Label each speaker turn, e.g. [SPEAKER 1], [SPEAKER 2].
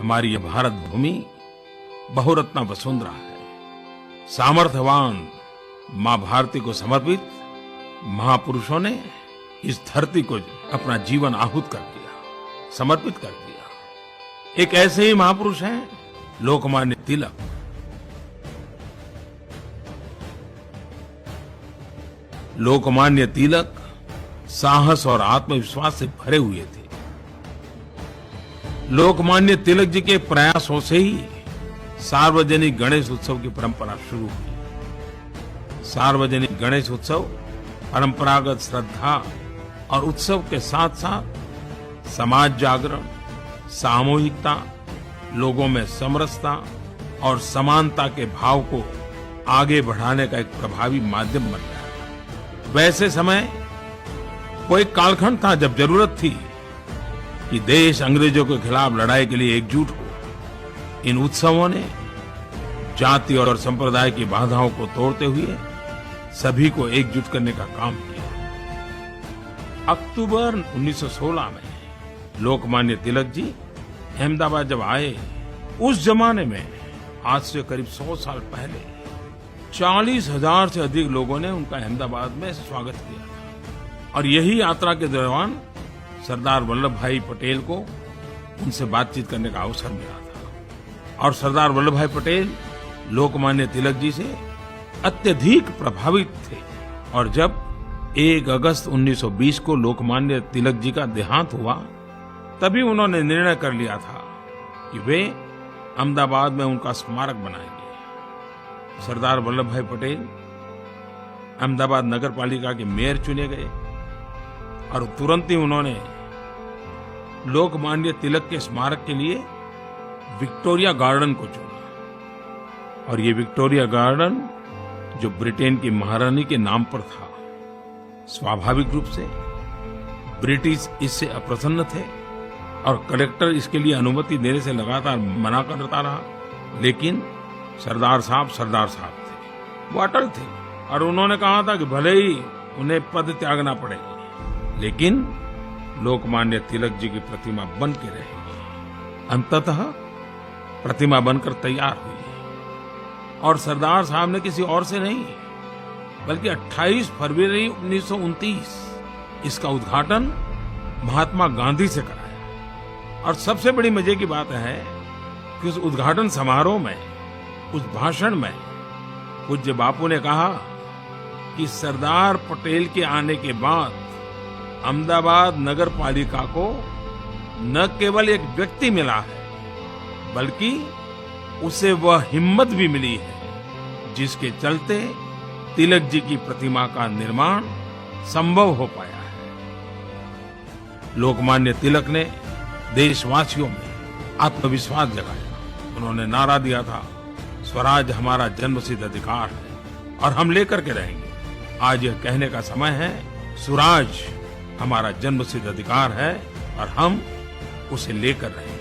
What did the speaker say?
[SPEAKER 1] हमारी ये भारत भूमि बहुरत्ना वसुंधरा है। सामर्थ्यवान माँ भारती को समर्पित महापुरुषों ने इस धरती को अपना जीवन आहूत कर दिया, समर्पित कर दिया। एक ऐसे ही महापुरुष हैं लोकमान्य तिलक। लोकमान्य तिलक साहस और आत्मविश्वास से भरे हुए थे। लोकमान्य तिलक जी के प्रयासों से ही सार्वजनिक गणेश उत्सव की परंपरा शुरू हुई। सार्वजनिक गणेश उत्सव परंपरागत श्रद्धा और उत्सव के साथ साथ समाज जागरण, सामूहिकता, लोगों में समरसता और समानता के भाव को आगे बढ़ाने का एक प्रभावी माध्यम बन गया। वैसे समय वो एक कालखंड था जब जरूरत थी कि देश अंग्रेजों के खिलाफ लड़ाई के लिए एकजुट हो। इन उत्सवों ने जाति और संप्रदाय की बाधाओं को तोड़ते हुए सभी को एकजुट करने का काम किया। अक्टूबर 1916 में लोकमान्य तिलक जी अहमदाबाद जब आए, उस जमाने में आज से करीब 100 साल पहले 40,000 से अधिक लोगों ने उनका अहमदाबाद में स्वागत किया था। और यही यात्रा के दौरान सरदार वल्लभ भाई पटेल को उनसे बातचीत करने का अवसर मिला था। और सरदार वल्लभ भाई पटेल लोकमान्य तिलक जी से अत्यधिक प्रभावित थे। और जब 1 अगस्त 1920 को लोकमान्य तिलक जी का देहांत हुआ, तभी उन्होंने निर्णय कर लिया था कि वे अहमदाबाद में उनका स्मारक बनाएंगे। सरदार वल्लभ भाई पटेल अहमदाबाद नगर पालिका के मेयर चुने गए और तुरंत ही उन्होंने लोकमान्य तिलक के स्मारक के लिए विक्टोरिया गार्डन को चुना। और ये विक्टोरिया गार्डन जो ब्रिटेन की महारानी के नाम पर था, स्वाभाविक रूप से ब्रिटिश इससे अप्रसन्न थे और कलेक्टर इसके लिए अनुमति देने से लगातार मना करता रहा। लेकिन सरदार साहब थे, वो अटल थे और उन्होंने कहा था कि भले ही उन्हें पद त्यागना पड़े, लेकिन लोकमान्य तिलक जी की प्रतिमा बन के रहेगी। अंततः प्रतिमा बनकर तैयार हुई और सरदार साहब ने किसी और से नहीं बल्कि 28 फरवरी 1929 इसका उद्घाटन महात्मा गांधी से कराया। और सबसे बड़ी मजे की बात है कि उस उद्घाटन समारोह में, उस भाषण में पूज्य बापू ने कहा कि सरदार पटेल के आने के बाद अहमदाबाद नगर पालिका को न केवल एक व्यक्ति मिला है, बल्कि उसे वह हिम्मत भी मिली है जिसके चलते तिलक जी की प्रतिमा का निर्माण संभव हो पाया है। लोकमान्य तिलक ने देशवासियों में आत्मविश्वास जगाया। उन्होंने नारा दिया था, स्वराज हमारा जन्मसिद्ध अधिकार है और हम लेकर के रहेंगे। आज यह कहने का समय है, स्वराज हमारा जन्मसिद्ध अधिकार है और हम उसे लेकर रहेंगे।